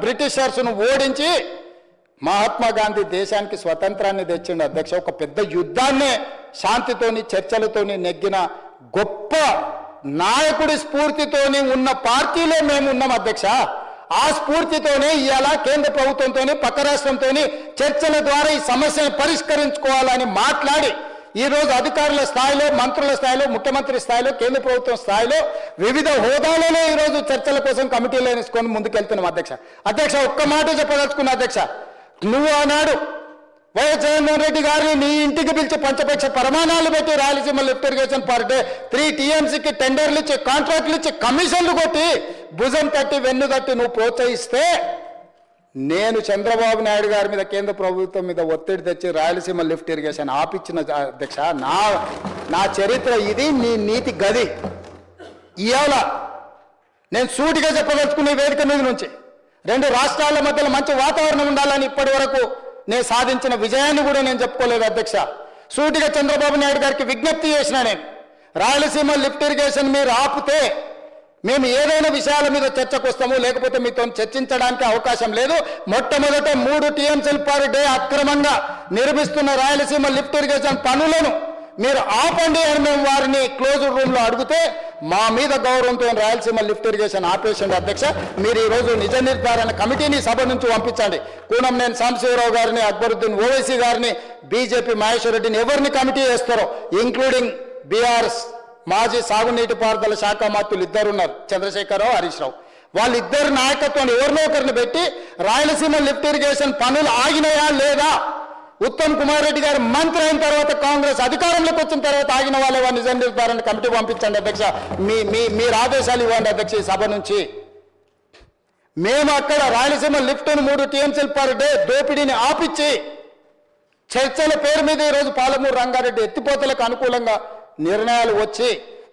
బ్రిటిషర్స్ను ఓడించి మహాత్మా గాంధీ దేశానికి స్వతంత్రాన్ని తెచ్చిండు అధ్యక్ష. ఒక పెద్ద యుద్ధాన్నే శాంతితోని చర్చలతోని నెగ్గిన గొప్ప నాయకుడి స్ఫూర్తితోని ఉన్న పార్టీలో మేము ఉన్నాం అధ్యక్ష. ఆ స్ఫూర్తితోనే ఇవాళ కేంద్ర ప్రభుత్వంతో పక్క రాష్ట్రంతో చర్చల ద్వారా ఈ సమస్యను పరిష్కరించుకోవాలని మాట్లాడి ఈరోజు అధికారుల స్థాయిలో, మంత్రుల స్థాయిలో, ముఖ్యమంత్రి స్థాయిలో, కేంద్ర ప్రభుత్వం స్థాయిలో వివిధ హోదాలలో ఈరోజు చర్చల కోసం కమిటీలు వేసుకొని ముందుకెళ్తున్నాం అధ్యక్ష. అధ్యక్ష, ఒక్క మాట చెప్పదలుచుకున్నా అధ్యక్ష. నువ్వు ఆనాడు వైఎస్ జగన్మోహన్ రెడ్డి గారిని నీ ఇంటికి పిలిచి పంచపక్ష ప్రమాణాలు పెట్టి Rayalaseema lift irrigation per day 3 TMCకి టెండర్లు ఇచ్చి, కాంట్రాక్టులు ఇచ్చి, కమిషన్లు కొట్టి, భుజం తట్టి వెన్ను తట్టి నువ్వు ప్రోత్సహిస్తే నేను చంద్రబాబు నాయుడు గారి మీద, కేంద్ర ప్రభుత్వం మీద ఒత్తిడి తెచ్చి రాయలసీమ లిఫ్ట్ ఇరిగేషన్ ఆపిచ్చిన అధ్యక్ష. నా చరిత్ర ఇది, నీ నీతి గది. ఇవాళ నేను సూటిగా చెప్పదలుచుకునే వేదిక మీద నుంచి 2 రాష్ట్రాల మధ్యలో మంచి వాతావరణం ఉండాలని ఇప్పటి వరకు నేను సాధించిన విజయాన్ని కూడా నేను చెప్పుకోలేదు అధ్యక్ష. సూటిగా చంద్రబాబు నాయుడు గారికి విజ్ఞప్తి చేసిన నేను, రాయలసీమ లిఫ్ట్ ఇరిగేషన్ మీరు ఆపితే మేము ఏదైనా విషయాల మీద చర్చకు వస్తాము, లేకపోతే మీతో చర్చించడానికి అవకాశం లేదు. మొట్టమొదట 3 TMCలు పర్ డే అక్రమంగా నిర్మిస్తున్న రాయలసీమ లిఫ్ట్ ఇరిగేషన్ పనులను మీరు ఆపండి అని మేము వారిని క్లోజ్డ్ రూమ్లో అడిగితే మా మీద గౌరవంతో రాయలసీమ లిఫ్ట్ ఇరిగేషన్ ఆపేసింది అధ్యక్ష. మీరు ఈరోజు నిజ నిర్ధారణ కమిటీని సభ నుంచి పంపించండి. కూనంనేని సాంబశివరావు గారిని, అక్బరుద్దీన్ ఓవైసీ గారిని, బీజేపీ మహేశ్వర్ రెడ్డిని ఎవరిని కమిటీ వేస్తారో, ఇంక్లూడింగ్ బీఆర్ఎస్ మాజీ సాగునీటి పారుదల శాఖ మంత్రులు 2 ఉన్నారు, చంద్రశేఖరరావు, హరీష్ రావు. వాళ్ళిద్దరు నాయకత్వాన్ని ఎవరినో ఒకరిని పెట్టి రాయలసీమ లిఫ్ట్ ఇరిగేషన్ పనులు ఆగినాయా లేదా, ఉత్తమ్ కుమార్ రెడ్డి గారు మంత్రి అయిన తర్వాత, కాంగ్రెస్ అధికారంలోకి వచ్చిన తర్వాత ఆగిన వాళ్ళే నిజ నిర్ధారణ కమిటీ పంపించండి అధ్యక్ష. మీరు ఆదేశాలు ఇవ్వండి అధ్యక్ష. ఈ సభ నుంచి మేము అక్కడ రాయలసీమ లిఫ్ట్ను 3 TMCలు పర్ డే దోపిడీని ఆపిచ్చి చర్చల పేరు మీద ఈరోజు పాలమూరు రంగారెడ్డి ఎత్తిపోతలకు అనుకూలంగా నిర్ణయాలు వచ్చి,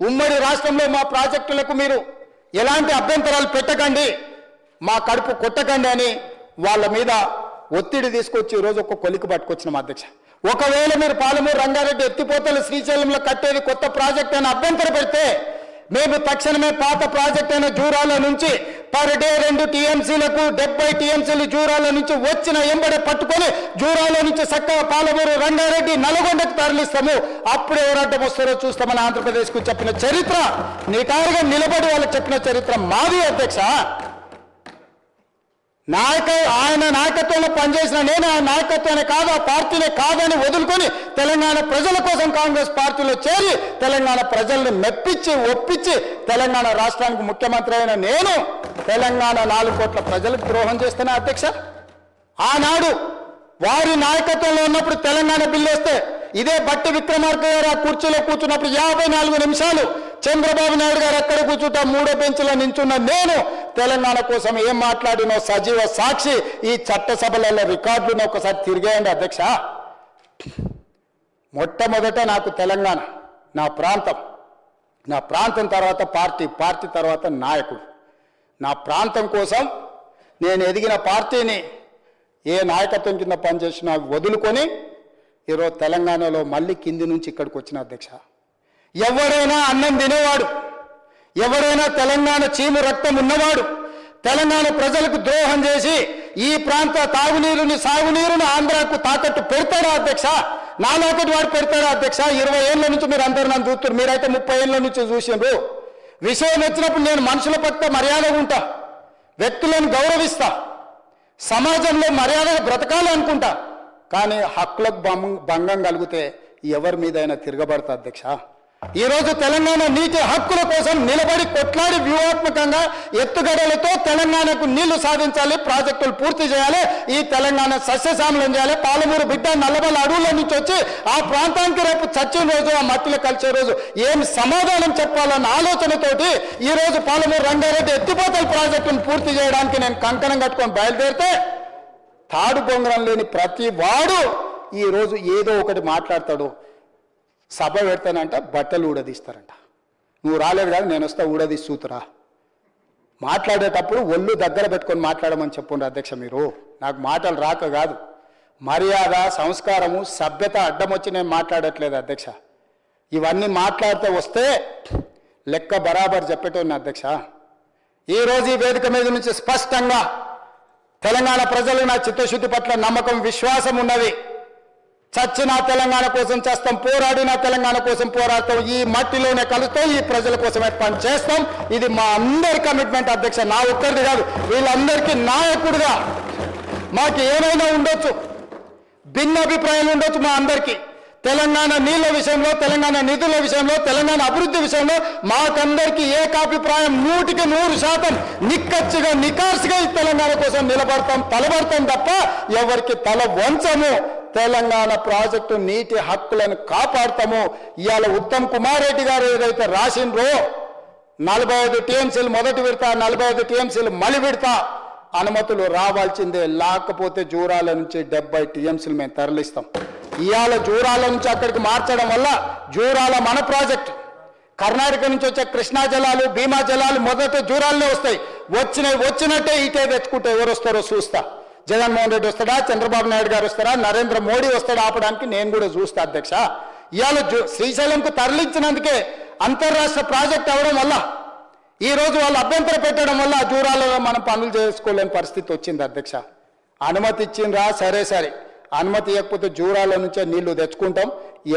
ఉమ్మడి రాష్ట్రంలో మా ప్రాజెక్టులకు మీరు ఎలాంటి అభ్యంతరాలు పెట్టకండి, మా కడుపు కొట్టకండి అని వాళ్ళ మీద ఒత్తిడి తీసుకొచ్చి ఈరోజు ఒక కొలికి పట్టుకొచ్చినాం అధ్యక్ష. ఒకవేళ మీరు పాలమూరు రంగారెడ్డి ఎత్తిపోతలు శ్రీశైలంలో కట్టేది కొత్త ప్రాజెక్ట్ అని అభ్యంతరం పెడితే మేము తక్షణమే పాత ప్రాజెక్ట్ అయిన జూరాల నుంచి పర్ డే 2 TMCలకు 70 TMCలు జూరాల నుంచి వచ్చిన ఎంబడే పట్టుకొని జూరాల నుంచి చక్కగా పాలమూరు రంగారెడ్డి నల్గొండకు తరలిస్తాము. అప్పుడు ఎవరంటే వస్తారో చూస్తామని ఆంధ్రప్రదేశ్కు చెప్పిన చరిత్ర, నిటారుగా నిలబడి వాళ్ళకి చెప్పిన చరిత్ర మాది అధ్యక్ష. ఆయన నాయకత్వంలో పనిచేసిన నేను ఆ నాయకత్వాన్ని కాదు, ఆ పార్టీనే కాదని వదులుకొని తెలంగాణ ప్రజల కోసం కాంగ్రెస్ పార్టీలో చేరి తెలంగాణ ప్రజల్ని మెప్పించి ఒప్పించి తెలంగాణ రాష్ట్రానికి ముఖ్యమంత్రి అయిన నేను తెలంగాణ 4 కోట్ల ప్రజలకు ద్రోహం చేస్తున్నా అధ్యక్ష. ఆనాడు వారి నాయకత్వంలో ఉన్నప్పుడు తెలంగాణ బిల్లు వస్తే ఇదే బట్టి విక్రమార్క గారు ఆ కుర్చీలో కూర్చున్నప్పుడు 54 నిమిషాలు చంద్రబాబు నాయుడు గారు అక్కడ కూర్చుంటా 3వ బెంచ్లో నించున్న నేను తెలంగాణ కోసం ఏం మాట్లాడినో సజీవ సాక్షి. ఈ చట్టసభలలో రికార్డులను ఒకసారి తిరిగేయండి అధ్యక్ష. మొట్టమొదట నాకు తెలంగాణ నా ప్రాంతం, నా ప్రాంతం తర్వాత పార్టీ, పార్టీ తర్వాత నాయకుడు. నా ప్రాంతం కోసం నేను ఎదిగిన పార్టీని ఏ నాయకత్వం కింద పనిచేసినా వదులుకొని ఈరోజు తెలంగాణలో మళ్ళీ కింది నుంచి ఇక్కడికి వచ్చిన అధ్యక్ష. ఎవరైనా అన్నం తినేవాడు, ఎవరైనా తెలంగాణ చీము రక్తం ఉన్నవాడు తెలంగాణ ప్రజలకు ద్రోహం చేసి ఈ ప్రాంత తాగునీరుని, సాగునీరుని ఆంధ్రాకు తాకట్టు పెడతాడా అధ్యక్ష? నాలాకటి వాడు పెడతాడా అధ్యక్ష? 20 ఏళ్ళ నుంచి మీరు అందరూ నన్ను చూస్తారు, మీరైతే 30 ఏళ్ళ నుంచి చూసిండ్రు. విషయం వచ్చినప్పుడు నేను మనుషుల పట్ల మర్యాదగా ఉంటా, వ్యక్తులను గౌరవిస్తా, సమాజంలో మర్యాదగా బ్రతకాలి అనుకుంటా. కానీ హక్కులకు భంగం కలిగితే ఎవరి మీదైనా తిరగబడతా అధ్యక్ష. ఈరోజు తెలంగాణ నీటి హక్కుల కోసం నిలబడి కొట్లాడి వ్యూహాత్మకంగా ఎత్తుగడలతో తెలంగాణకు నీళ్లు సాధించాలి, ప్రాజెక్టులు పూర్తి చేయాలి, ఈ తెలంగాణ సస్యశ్యామలం చేయాలి. పాలమూరు బిడ్డ నల్లబల్ల అడవుల నుంచి వచ్చి ఆ ప్రాంతానికి రేపు చచ్చిన రోజు, ఆ మట్టిలో కలిసే రోజు ఏం సమాధానం చెప్పాలన్న ఆలోచనతోటి ఈరోజు పాలమూరు రంగారెడ్డి ఎత్తిపోతల ప్రాజెక్టును పూర్తి చేయడానికి నేను కంకణం కట్టుకొని బయలుదేరితే తాడు బొంగరం లేని ప్రతి వాడు ఈరోజు ఏదో ఒకటి మాట్లాడతాడు. సభ పెడతానంట బట్టలు ఊడదీస్తారంట. నువ్వు రాలేదు కాదు, నేను వస్తా ఊడదీసి చూతురా. మాట్లాడేటప్పుడు ఒళ్ళు దగ్గర పెట్టుకొని మాట్లాడమని చెప్పుండ్రు అధ్యక్ష. మీరు నాకు మాటలు రాక కాదు, మర్యాద, సంస్కారము, సభ్యత అడ్డం వచ్చి నేను మాట్లాడట్లేదు అధ్యక్ష. ఇవన్నీ మాట్లాడితే వస్తే లెక్క బరాబర్ చెప్పేటోని అధ్యక్ష. ఈరోజు ఈ వేదిక మీద నుంచి స్పష్టంగా తెలంగాణ ప్రజలకు నా చిత్తశుద్ధి పట్ల నమ్మకం విశ్వాసం ఉన్నది. చచ్చిన తెలంగాణ కోసం చేస్తాం, పోరాడిన తెలంగాణ కోసం పోరాడతాం, ఈ మట్టిలోనే కలుస్తాం, ఈ ప్రజల కోసమే పని చేస్తాం. ఇది మా అందరి కమిట్మెంట్ అధ్యక్ష, నా ఒక్కరిది కాదు, వీళ్ళందరికీ నాయకుడిగా. మాకు ఏమైనా ఉండొచ్చు, భిన్న అభిప్రాయాలు ఉండొచ్చు మా అందరికీ. తెలంగాణ నీళ్ల విషయంలో, తెలంగాణ నిధుల విషయంలో, తెలంగాణ అభివృద్ధి విషయంలో మాకందరికీ ఏకాభిప్రాయం 100% నిక్కచ్చిగా నికార్సుగా ఈ తెలంగాణ కోసం నిలబడతాం, తలబడతాం తప్ప ఎవరికి తల వంచము. తెలంగాణ ప్రాజెక్టు నీటి హక్కులను కాపాడతాము. ఇవాళ ఉత్తమ్ కుమార్ రెడ్డి గారు ఏదైతే రాసిండ్రో 45 టీఎంసీలు మొదటి విడత, 45 టీఎంసీలు మలి విడత అనుమతులు రావాల్సిందే, లేకపోతే జూరాల నుంచి 70 టీఎంసీలు మేము తరలిస్తాం. ఇవాళ జూరాల నుంచి అక్కడికి మార్చడం వల్ల జూరాల మన ప్రాజెక్ట్, కర్ణాటక నుంచి వచ్చే కృష్ణా జలాలు, భీమా జలాలు మొదట జూరాలనే వస్తాయి. వచ్చినట్టే ఇటే తెచ్చుకుంటే ఎవరు వస్తారో చూస్తా. జగన్మోహన్ రెడ్డి వస్తాడా, చంద్రబాబు నాయుడు గారు వస్తారా, నరేంద్ర మోడీ వస్తాడా ఆపడానికి నేను కూడా చూస్తా అధ్యక్ష. ఇవాళ శ్రీశైలంకు తరలించినందుకే అంతర్రాష్ట్ర ప్రాజెక్ట్ అవడం వల్ల ఈ రోజు వాళ్ళు అభ్యంతరం పెట్టడం వల్ల జూరాలలో మనం పనులు చేసుకోలేని పరిస్థితి వచ్చింది అధ్యక్ష. అనుమతి ఇచ్చిండ్రా, సరే, అనుమతి ఇవ్వకపోతే జూరాల నుంచే నీళ్లు తెచ్చుకుంటాం,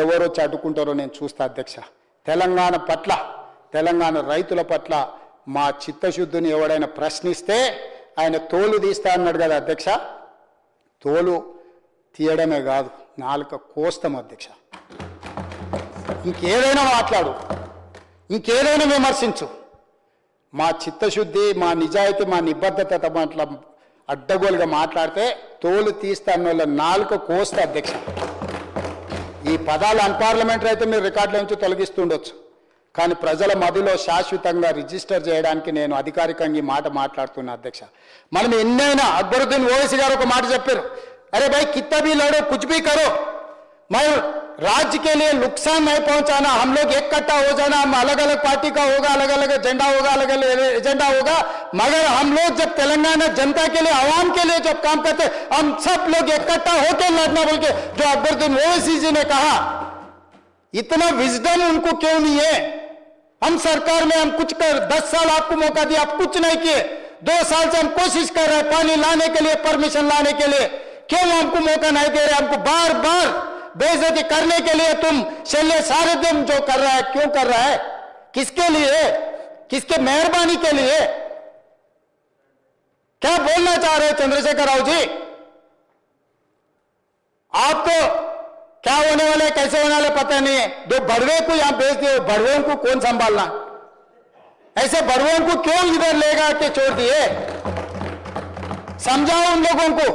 ఎవరో చడ్డుకుంటారో నేను చూస్తా అధ్యక్ష. తెలంగాణ పట్ల, తెలంగాణ రైతుల పట్ల మా చిత్తశుద్ధిని ఎవడైనా ప్రశ్నిస్తే ఆయన తోలు తీస్తా అన్నాడు కదా అధ్యక్ష, తోలు తీయడమే కాదు, నాలుక కోస్తాం అధ్యక్ష. ఇంకేదైనా మాట్లాడు, ఇంకేదైనా విమర్శించు, మా చిత్తశుద్ధి, మా నిజాయితీ, మా నిబద్ధత పట్ల అడ్డగోలుగా మాట్లాడితే తోలు తీస్తా అన్న వాళ్ళ నాలుక కోస్తా అధ్యక్ష. ఈ పదాలు అన్పార్లమెంటరీ అయితే మీరు రికార్డుల నుంచి తొలగిస్తుండొచ్చు, కానీ ప్రజల మధ్యలో శాశ్వతంగా రిజిస్టర్ చేయడానికి నేను అధికారికంగా ఈ మాట మాట్లాడుతున్నా అధ్యక్ష. మనం ఎన్నైనా, అక్బరుద్దీన్ ఓవైసీ గారు ఒక మాట చెప్పారు, अरे भाई कितना भी लड़ो, कुछ भी करो, मैं राज्य के लिए नुकसान नहीं पहुंचाना, हम लोग एक कट्टा हो जाना, हम अलग अलग पार्टी का होगा, अलग अलग एजेंडा होगा, अलग अलग एजेंडा होगा, मगर हम लोग जब तेलंगाना जनता के लिए, आवाम के लिए जब काम करते, हम सब लोग इकट्ठा होकर लड़ना, बोल के जो अकबरुद्दीन ओवैसी जी ने कहा, इतना विजडम उनको क्यों नहीं है? हम सरकार में हम कुछ कर, 10 साल आपको मौका दिया, आप कुछ नहीं किए, 2 साल से हम कोशिश कर रहे हैं पानी लाने के लिए, परमिशन लाने के लिए, क्यों हमको मौका नहीं दे रहे? हमको बार बार बेइज्जती करने के लिए तुम शल्य सारथ्यम जो कर रहा है, क्यों कर रहा है? किसके लिए? किसके मेहरबानी के लिए? क्या बोलना चाह रहे हैं चंद्रशेखर राव जी? आप तो क्या होने वाले, कैसे होने वाले पता नहीं है। 2 बड़वे को यहां भेज दिए, बड़वों को कौन संभालना? ऐसे बड़वों को क्यों इधर लेगा के छोड़ दिए? समझाओ उन लोगों को,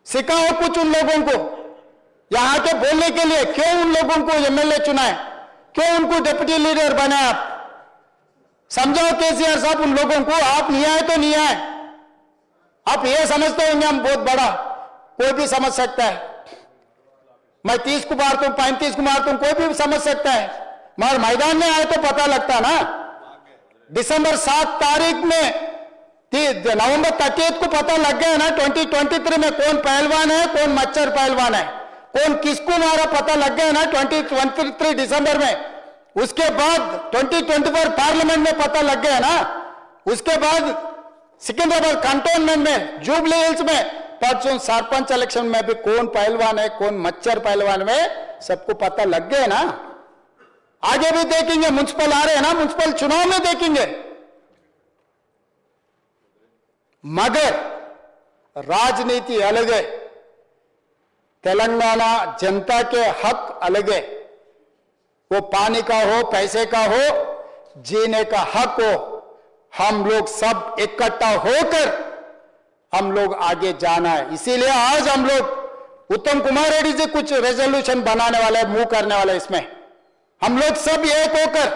सिखाओ कुछ उन लोगों को। यहां के बोलने के लिए क्यों उन लोगों को एमएलए चुना है, क्यों उनको डिप्टी लीडर बनाया? आप समझाओ केसीआर साहब उन लोगों को, आप नहीं आए तो नहीं आए, आप ये समझते होंगे हम बहुत बड़ा, कोई भी समझ सकता है। मैं 30 को मारता हूं, 35 को मारता हूं, कोई भी समझ सकता है, मगर मैदान में आए तो पता लगता ना। दिसंबर 7 तारीख में, नवंबर 30 को पता लग गया ना 2023 में कौन पहलवान है, कौन मच्छर पहलवान है, कौन किसको मारा पता लग गया ना 2023 दिसंबर में। उसके बाद 2024 पार्लियामेंट में पता लग गया ना। उसके बाद सिकंदराबाद कंटोनमेंट में, जुबली हिल्स में, परसों सरपंच इलेक्शन में भी कौन पहलवान है, कौन मच्छर पहलवान में, सबको पता लग गया ना। आगे भी देखेंगे, म्युनिसिपल आ रहे हैं ना, म्युनिसिपल चुनाव में देखेंगे। मगर राजनीति अलग है, तेलंगाना जनता के हक अलग है। वो पानी का हो, पैसे का हो, जीने का हक हो, हम लोग सब इकट्ठा होकर हम लोग आगे जाना है। इसीलिए आज हम लोग उत्तम कुमार रेड्डी जी कुछ रेजोल्यूशन बनाने वाले, मूव करने वाले, इसमें हम लोग सब एक होकर